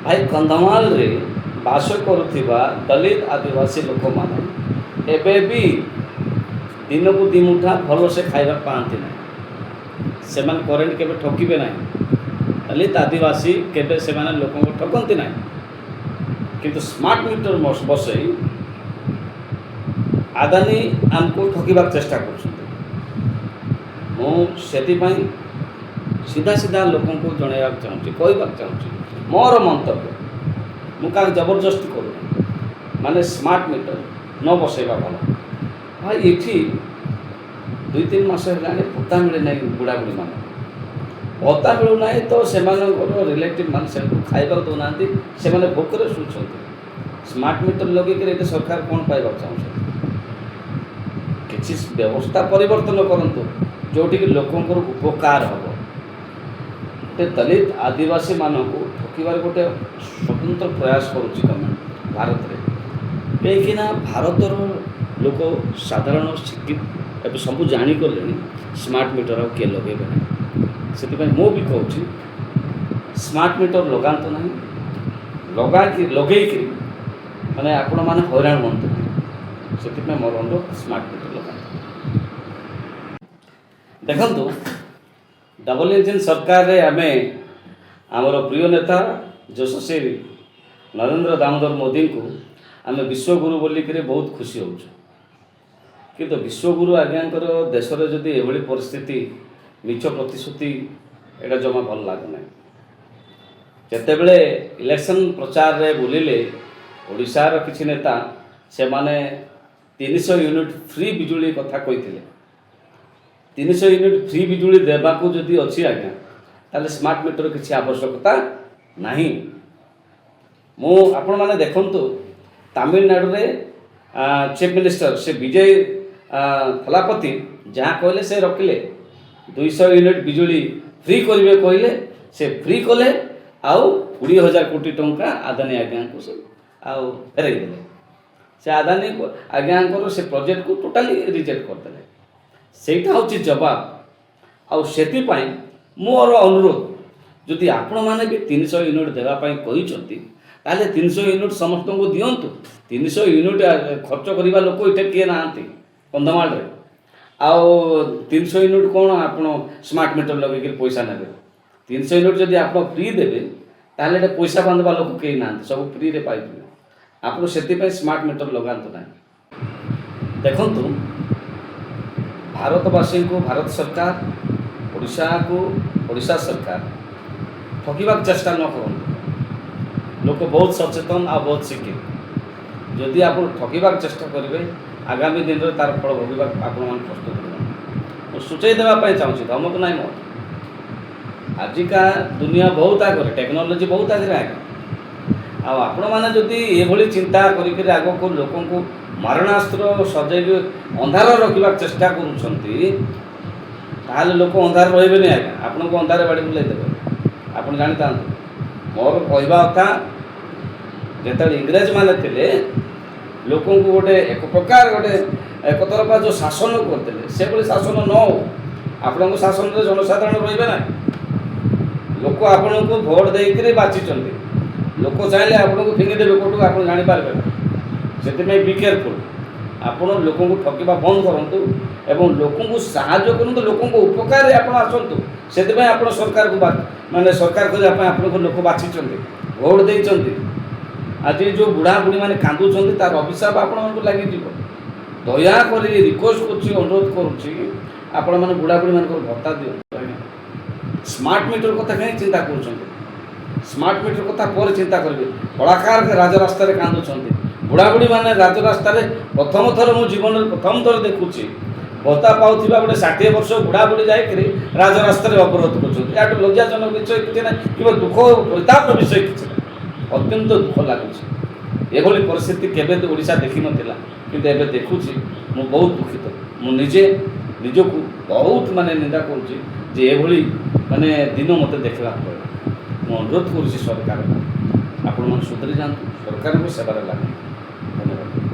भाई कंधमाल रे बास करुवा दलित आदिवासी लोक मैंने एबे भी दिन को दी मुठा भल से खाइबा पाती ना से करेन्ट के ठकिबे ना दलित आदिवासी केबे से लोक ठकती ना किंतु स्मार्ट मीटर बसई आदानी आमको ठकिबार चेष्टा कर सीधा सीधा लोक जनवाक चाहूँगी कहवाक चाहूँगी मोर मंतव्य मुझे जबरदस्ती करूँ माने स्मार्ट मीटर न बसैवा भल भाई ये 2-3 मास है भत्ता मिले ना बुढ़ा बुढ़ी मान भत्ता मिलूना तो से रिलेटिव मान से खाइबा दौना से भोकर शुचुं स्मार्ट मीटर लगे सरकार कौन पाइबा चाहते किसी व्यवस्था परिवर्तन करूँ जोटि लोकंर उपकार हम दलित आदिवासी मानक ठकिबार गोटे स्वतंत्र प्रयास करुच्ची गवर्नमेंट भारत में कहीं भारतर लोक साधारण शिक्षित ए सब जाणिगले स्मार्ट मीटर किए लगे ना से मु भी कहूँ स्मार्ट मीटर लगातु ना लगे माने आपण मैंने हैरान हूँ से मोर अनुरोध स्मार्ट मीटर लगा देखु डबल इंजिन सरकार रे आमे आमर प्रिय नेता यशस्वी नरेंद्र दामोदर मोदी को आमे विश्वगुरु बोलिक बहुत खुशी होचु किंतु विश्वगुरु आज्ञाकर देश में जदि एभली परिस्थिति मिछ प्रतिश्रुति एटा जमा भल लगुना जितेबले इलेक्शन प्रचार रे बुलिले ओडिशार किछि नेता से माने 300 यूनिट फ्री बिजुली कथा कही 300 यूनिट फ्री बिजुली देवाकू जदि अच्छी आज्ञा ताले स्मार्ट मीटर किसी आवश्यकता नहीं मु आपण माने देखंतु तमिलनाडु रे चीफ मिनिस्टर से विजय थलापति जहाँ कहले से रखिले 200 यूनिट बिजुली फ्री करेंगे कहले से फ्री कले आउ 20,000 कोटी टंका आदानी आज्ञा को से आउ फेरई देले से आदानी आज्ञा से प्रोजेक्ट को टोटाली रिजेक्ट करदे सेटा हूँ जवाब आपाई मोर अनुरोध जदि आपण मैंने भी 300 यूनिट देवाई कहते 300 यूनिट समस्त को दिंतु 300 यूनिट खर्च करवा लोक इटे किए ना कंधमाल आउ 300 यूनिट कौन आप स्मार्ट मीटर लगे पैसा ने 300 यूनिट जदि आप फ्री देवे ताले पैसा बांधवा लोक कहीं ना सब फ्री रे पाइबे आप स्मार्ट मीटर लगातु ना देखु भारतवासी को भारत सरकार ओडिशा को ओडिशा सरकार ठकिबाक चेष्टा न करूँ लोक बहुत सचेतन आ बहुत शिक्षित जदि आप ठकिबाक चेष्टा करेंगे आगामी दिन में तार फल भोगवाक आपण प्रस्तुत सूचई देवाई चाहूँगी धमक ना मोर आजिका दुनिया बहुत आगे टेक्नोलोजी बहुत आगे आगे आपण मैंने जदि ये चिंता कर आग को लोक मारणास्त्र सजैक अंधार रखा चेष्टा कर लोक अंधार रे नहीं आज्ञा आपन को अंधार बाड़ी बुलाई आप जाता मोर कहवा कथा जो इंग्रेज माने थे लोक गोटे एक प्रकार गोटे एक तरफा जो शासन करते से भाई शासन न हो आपण शासन में जनसाधारण रे ना लोक आपण को भोट देकर बाची लोक चाहिए आपन को फिंगीदेवे कोटू आप जापारे से बी केयरफुल आपण लोक ठकवा बंद करूँ एवं लोक साहाय्य करूँ लोक उपकार आप आसतु से सरकार को माने सरकार को लोक बाछी भोट देते आज जो बुढ़ा बुढ़ी मैंने कांदुंट तार अभिशाप आपको लगे दयाक रिक्वेस्ट अनुरोध करुँच बुढ़ा बुढ़ी मान भत्ता दिखाँ स्मार्ट मीटर कथा कहीं चिंता कर स्मार्ट मीटर कथा पर चिंता करेंगे कलाकार राजरास्त कांदुंट बुढ़ा बुढ़ी मैंने राजरास्त प्रथम थर मो जीवन प्रथम थर देखुची भत्ता पाऊा गोटे 60 वर्ष बुढ़ा बुढ़ी जाकि राजरास्त अवरोध कर लज्जाजनक विषय किसी ना कि दुख परिताप विषय किसी ना अत्यंत दुख लगुच एभली परिस्थिति केवे ओडिशा देखी नथिला किंतु एबे देखुची मु बहुत दुखित मु निजे निजको बहुत माने निंदा करुची जे एभली माने दिन मते देखला पड़े मु अनुरोध करुची सरकार आपण मन सुधरी जातु सरकार को सेवा लगे धन्यवाद।